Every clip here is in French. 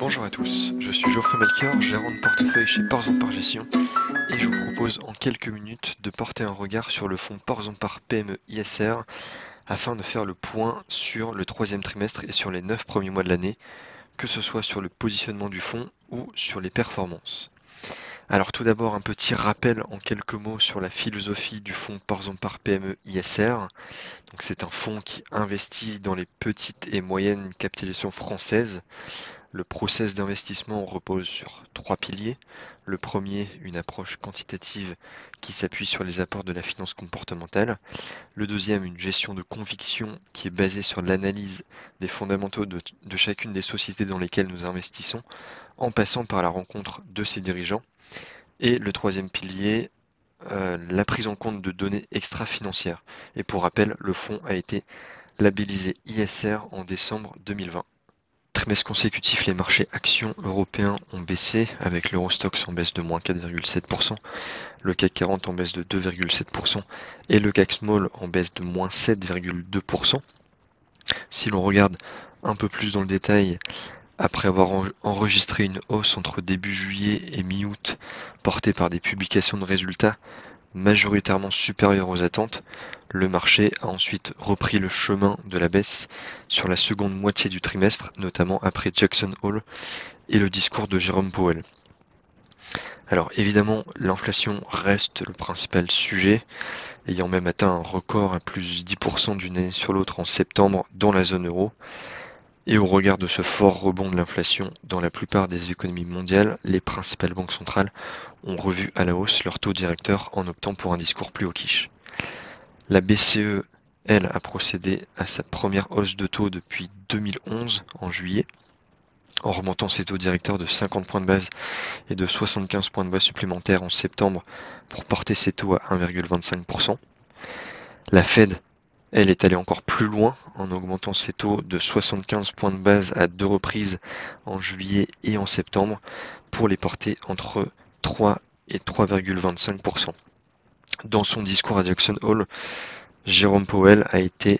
Bonjour à tous, je suis Geoffrey Melchior, gérant de portefeuille chez Portzamparc Gestion et je vous propose en quelques minutes de porter un regard sur le fonds Portzamparc PME ISR afin de faire le point sur le troisième trimestre et sur les 9 premiers mois de l'année, que ce soit sur le positionnement du fonds ou sur les performances. Alors tout d'abord un petit rappel en quelques mots sur la philosophie du fonds Portzamparc PME ISR. Donc c'est un fonds qui investit dans les petites et moyennes capitalisations françaises. Le process d'investissement repose sur 3 piliers. Le premier, une approche quantitative qui s'appuie sur les apports de la finance comportementale. Le deuxième, une gestion de conviction qui est basée sur l'analyse des fondamentaux de chacune des sociétés dans lesquelles nous investissons, en passant par la rencontre de ses dirigeants. Et le troisième pilier, la prise en compte de données extra-financières. Et pour rappel, le fonds a été labellisé ISR en décembre 2020. Trimestre consécutif, les marchés actions européens ont baissé, avec l'Eurostoxx en baisse de moins 4,7%, le CAC 40 en baisse de 2,7% et le CAC Small en baisse de moins 7,2%. Si l'on regarde un peu plus dans le détail, après avoir enregistré une hausse entre début juillet et mi-août, portée par des publications de résultats majoritairement supérieures aux attentes, le marché a ensuite repris le chemin de la baisse sur la seconde moitié du trimestre, notamment après Jackson Hole et le discours de Jérôme Powell. Alors évidemment, l'inflation reste le principal sujet, ayant même atteint un record à plus 10% d'une année sur l'autre en septembre dans la zone euro. Et au regard de ce fort rebond de l'inflation dans la plupart des économies mondiales, les principales banques centrales ont revu à la hausse leur taux directeur en optant pour un discours plus hawkish. La BCE, elle, a procédé à sa première hausse de taux depuis 2011, en juillet, en remontant ses taux directeurs de 50 points de base et de 75 points de base supplémentaires en septembre pour porter ses taux à 1,25%. La Fed, elle est allée encore plus loin en augmentant ses taux de 75 points de base à 2 reprises en juillet et en septembre pour les porter entre 3 et 3,25%. Dans son discours à Jackson Hole, Jérôme Powell a été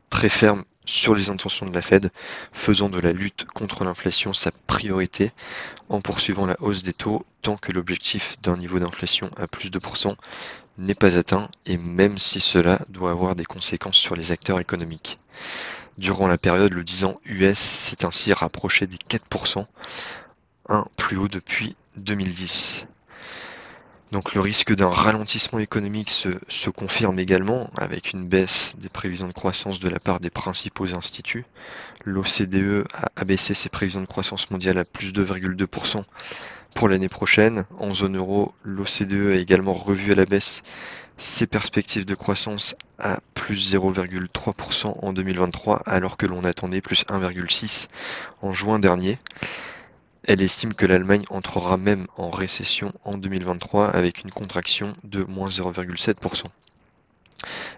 très ferme sur les intentions de la Fed, faisant de la lutte contre l'inflation sa priorité en poursuivant la hausse des taux tant que l'objectif d'un niveau d'inflation à plus de 2% n'est pas atteint et même si cela doit avoir des conséquences sur les acteurs économiques. Durant la période, le 10 ans US s'est ainsi rapproché des 4%, un plus haut depuis 2010. Donc le risque d'un ralentissement économique se confirme également avec une baisse des prévisions de croissance de la part des principaux instituts. L'OCDE a abaissé ses prévisions de croissance mondiale à plus 2,2% pour l'année prochaine. En zone euro, l'OCDE a également revu à la baisse ses perspectives de croissance à plus 0,3% en 2023 alors que l'on attendait plus 1,6% en juin dernier. Elle estime que l'Allemagne entrera même en récession en 2023 avec une contraction de moins 0,7%.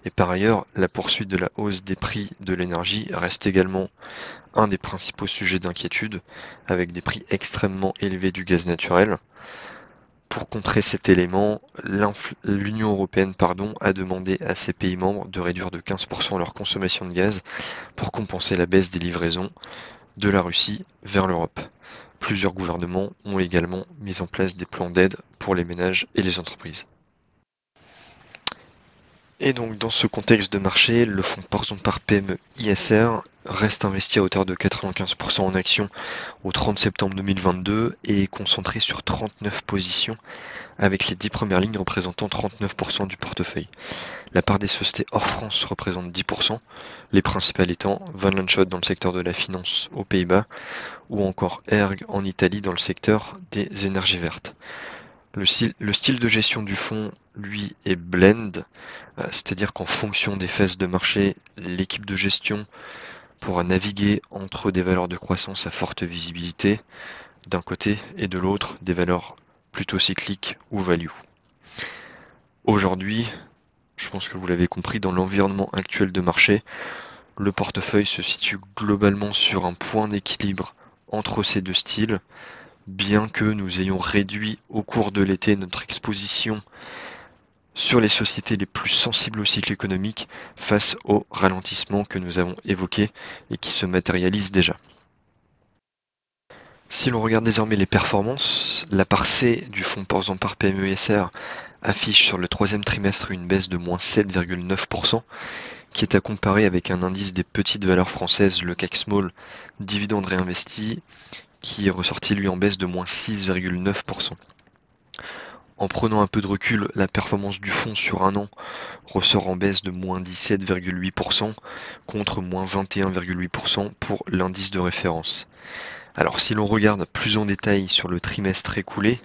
Et par ailleurs, la poursuite de la hausse des prix de l'énergie reste également un des principaux sujets d'inquiétude, avec des prix extrêmement élevés du gaz naturel. Pour contrer cet élément, l'Union européenne a demandé à ses pays membres de réduire de 15% leur consommation de gaz pour compenser la baisse des livraisons de la Russie vers l'Europe. Plusieurs gouvernements ont également mis en place des plans d'aide pour les ménages et les entreprises. Et donc dans ce contexte de marché, le fonds Portzamparc PME ISR reste investi à hauteur de 95% en actions au 30 septembre 2022 et est concentré sur 39 positions avec les 10 premières lignes représentant 39% du portefeuille. La part des sociétés hors France représente 10%, les principales étant Van Lanschot dans le secteur de la finance aux Pays-Bas ou encore ERG en Italie dans le secteur des énergies vertes. Le style de gestion du fonds, lui, est blend, c'est-à-dire qu'en fonction des phases de marché, l'équipe de gestion pourra naviguer entre des valeurs de croissance à forte visibilité d'un côté et de l'autre des valeurs plutôt cycliques ou value. Aujourd'hui, je pense que vous l'avez compris, dans l'environnement actuel de marché, le portefeuille se situe globalement sur un point d'équilibre entre ces deux styles, bien que nous ayons réduit au cours de l'été notre exposition sur les sociétés les plus sensibles au cycle économique face au ralentissement que nous avons évoqué et qui se matérialise déjà. Si l'on regarde désormais les performances, la part C du fonds Portzamparc PME ISR affiche sur le troisième trimestre une baisse de moins 7,9%, qui est à comparer avec un indice des petites valeurs françaises, le CAC Small, dividende réinvesti, qui est ressorti lui en baisse de moins 6,9%. En prenant un peu de recul, la performance du fonds sur un an ressort en baisse de moins 17,8% contre moins 21,8% pour l'indice de référence. Alors si l'on regarde plus en détail sur le trimestre écoulé,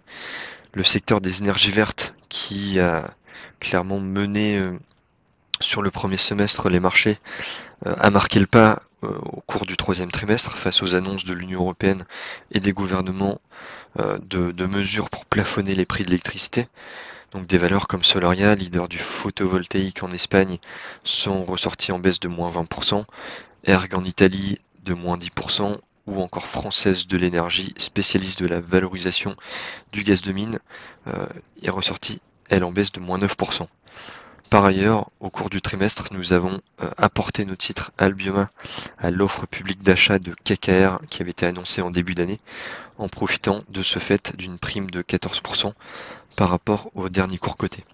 le secteur des énergies vertes qui a clairement mené sur le premier semestre les marchés a marqué le pas au cours du troisième trimestre face aux annonces de l'Union européenne et des gouvernements de mesures pour plafonner les prix de l'électricité. Donc des valeurs comme Solaria, leader du photovoltaïque en Espagne, sont ressorties en baisse de moins 20%, Erg en Italie de moins 10%, ou encore Française de l'énergie, spécialiste de la valorisation du gaz de mine, est ressortie, elle, en baisse de moins 9%. Par ailleurs, au cours du trimestre, nous avons apporté nos titres Albioma à l'offre publique d'achat de KKR qui avait été annoncée en début d'année, en profitant de ce fait d'une prime de 14% par rapport au dernier cours coté.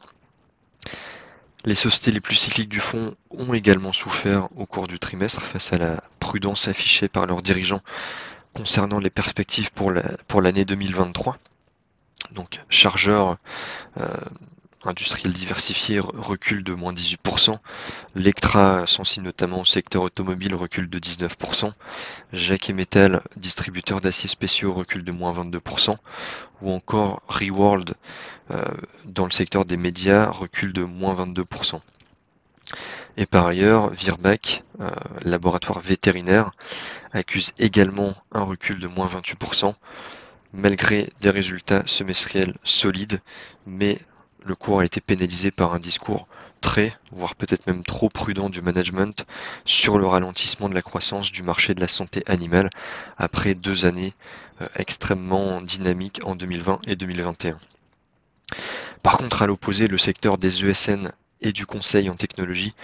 Les sociétés les plus cycliques du fonds ont également souffert au cours du trimestre face à la prudence affichée par leurs dirigeants concernant les perspectives pour l'année 2023. Donc Chargeur, industriel diversifié, recule de moins 18%. Lectra, sensible notamment au secteur automobile, recule de 19%. Jacquet Metal, distributeur d'aciers spéciaux, recule de moins 22%. Ou encore Reworld, dans le secteur des médias, recule de moins 22%. Et par ailleurs, Virbac, laboratoire vétérinaire, accuse également un recul de moins 28%, malgré des résultats semestriels solides, mais le cours a été pénalisé par un discours très, voire peut-être même trop prudent du management sur le ralentissement de la croissance du marché de la santé animale après 2 années extrêmement dynamiques en 2020 et 2021. Par contre, à l'opposé, le secteur des ESN et du conseil en technologie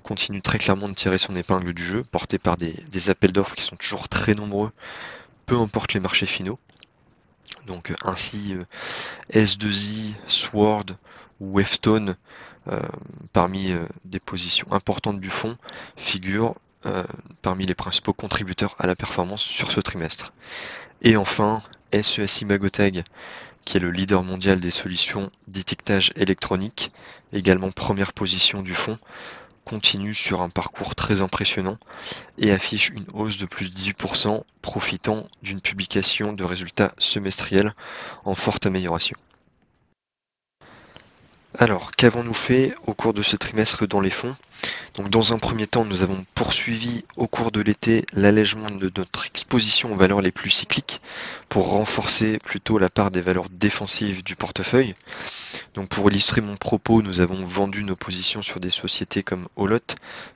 continue très clairement de tirer son épingle du jeu, porté par des appels d'offres qui sont toujours très nombreux, peu importe les marchés finaux. Donc ainsi S2I, Sword ou Wavestone, parmi des positions importantes du fonds, figurent parmi les principaux contributeurs à la performance sur ce trimestre. Et enfin, SESI Magotag, qui est le leader mondial des solutions d'étiquetage électronique, également première position du fonds, continue sur un parcours très impressionnant et affiche une hausse de plus de 18%, profitant d'une publication de résultats semestriels en forte amélioration. Alors, qu'avons-nous fait au cours de ce trimestre dans les fonds ? Donc, dans un premier temps, nous avons poursuivi au cours de l'été l'allègement de notre exposition aux valeurs les plus cycliques pour renforcer plutôt la part des valeurs défensives du portefeuille. Donc, pour illustrer mon propos, nous avons vendu nos positions sur des sociétés comme Olot,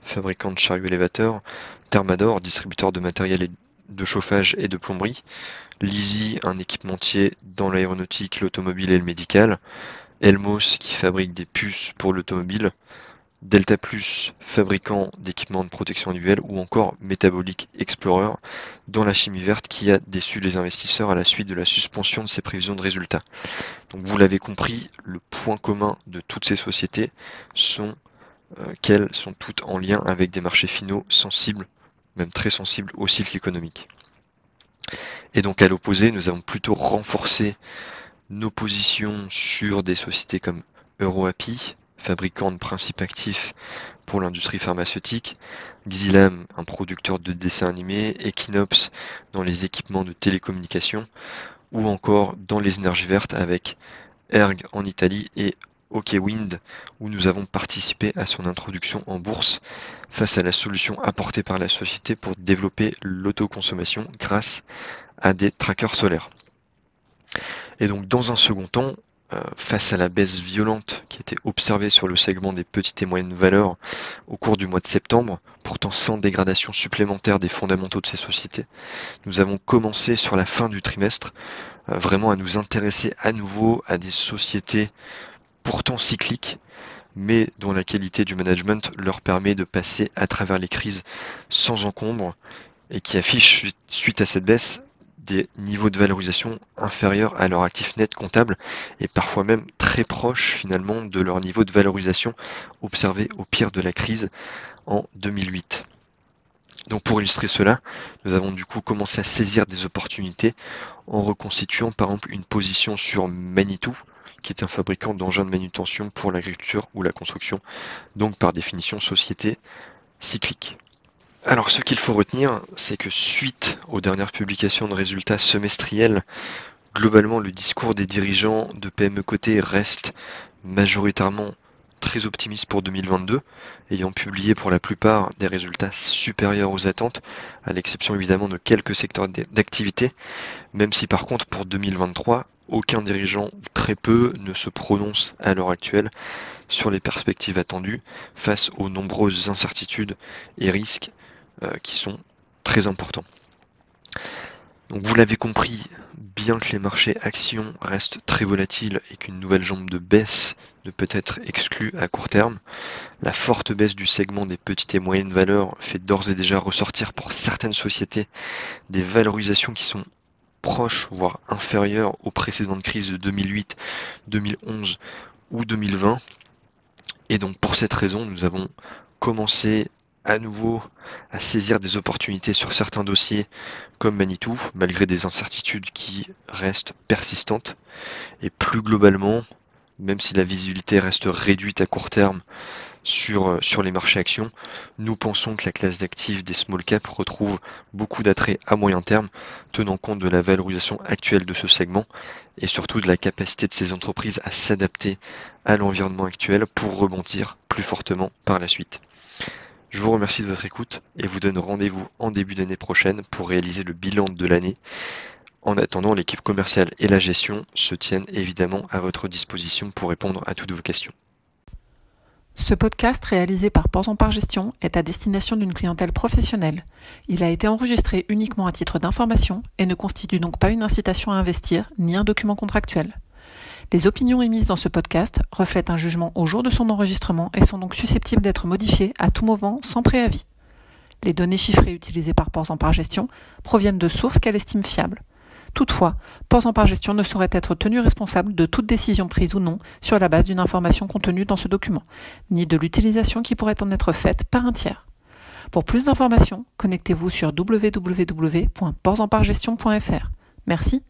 fabricant de chariots élévateurs, Thermador, distributeur de matériel de chauffage et de plomberie, Lizzie, un équipementier dans l'aéronautique, l'automobile et le médical, Elmos, qui fabrique des puces pour l'automobile, Delta Plus, fabricant d'équipements de protection individuelle, ou encore Metabolic Explorer, dans la chimie verte, qui a déçu les investisseurs à la suite de la suspension de ses prévisions de résultats. Donc vous l'avez compris, le point commun de toutes ces sociétés sont qu'elles sont toutes en lien avec des marchés finaux sensibles, même très sensibles au cycle économique. Et donc à l'opposé, nous avons plutôt renforcé nos positions sur des sociétés comme EuroAPI, fabricant de principes actifs pour l'industrie pharmaceutique, Xilam, un producteur de dessins animés, Equinox dans les équipements de télécommunications, ou encore dans les énergies vertes avec Erg en Italie et OKWind, où nous avons participé à son introduction en bourse face à la solution apportée par la société pour développer l'autoconsommation grâce à des trackers solaires. Et donc dans un second temps, face à la baisse violente qui était observée sur le segment des petites et moyennes valeurs au cours du mois de septembre, pourtant sans dégradation supplémentaire des fondamentaux de ces sociétés, nous avons commencé sur la fin du trimestre vraiment à nous intéresser à nouveau à des sociétés pourtant cycliques, mais dont la qualité du management leur permet de passer à travers les crises sans encombre et qui affichent, suite à cette baisse, des niveaux de valorisation inférieurs à leur actif net comptable et parfois même très proches finalement de leur niveau de valorisation observé au pire de la crise en 2008. Donc pour illustrer cela, nous avons du coup commencé à saisir des opportunités en reconstituant par exemple une position sur Manitou, qui est un fabricant d'engins de manutention pour l'agriculture ou la construction, donc par définition société cyclique. Alors ce qu'il faut retenir, c'est que suite aux dernières publications de résultats semestriels, globalement le discours des dirigeants de PME cotées reste majoritairement très optimiste pour 2022, ayant publié pour la plupart des résultats supérieurs aux attentes, à l'exception évidemment de quelques secteurs d'activité, même si par contre pour 2023, aucun dirigeant ou très peu ne se prononce à l'heure actuelle sur les perspectives attendues face aux nombreuses incertitudes et risques qui sont très importants. Donc vous l'avez compris, bien que les marchés actions restent très volatiles et qu'une nouvelle jambe de baisse ne peut être exclue à court terme, la forte baisse du segment des petites et moyennes valeurs fait d'ores et déjà ressortir pour certaines sociétés des valorisations qui sont proches, voire inférieures aux précédentes crises de 2008, 2011 ou 2020. Et donc pour cette raison, nous avons commencé à nouveau à saisir des opportunités sur certains dossiers comme Manitou, malgré des incertitudes qui restent persistantes. Et plus globalement, même si la visibilité reste réduite à court terme sur les marchés actions, nous pensons que la classe d'actifs des small caps retrouve beaucoup d'attrait à moyen terme, tenant compte de la valorisation actuelle de ce segment et surtout de la capacité de ces entreprises à s'adapter à l'environnement actuel pour rebondir plus fortement par la suite. Je vous remercie de votre écoute et vous donne rendez-vous en début d'année prochaine pour réaliser le bilan de l'année. En attendant, l'équipe commerciale et la gestion se tiennent évidemment à votre disposition pour répondre à toutes vos questions. Ce podcast réalisé par Ports en Part Gestion est à destination d'une clientèle professionnelle. Il a été enregistré uniquement à titre d'information et ne constitue donc pas une incitation à investir ni un document contractuel. Les opinions émises dans ce podcast reflètent un jugement au jour de son enregistrement et sont donc susceptibles d'être modifiées à tout moment sans préavis. Les données chiffrées utilisées par Ports en Part Gestion proviennent de sources qu'elle estime fiables. Toutefois, Ports en Part Gestion ne saurait être tenu responsable de toute décision prise ou non sur la base d'une information contenue dans ce document, ni de l'utilisation qui pourrait en être faite par un tiers. Pour plus d'informations, connectez-vous sur www.portsenpartgestion.fr. Merci.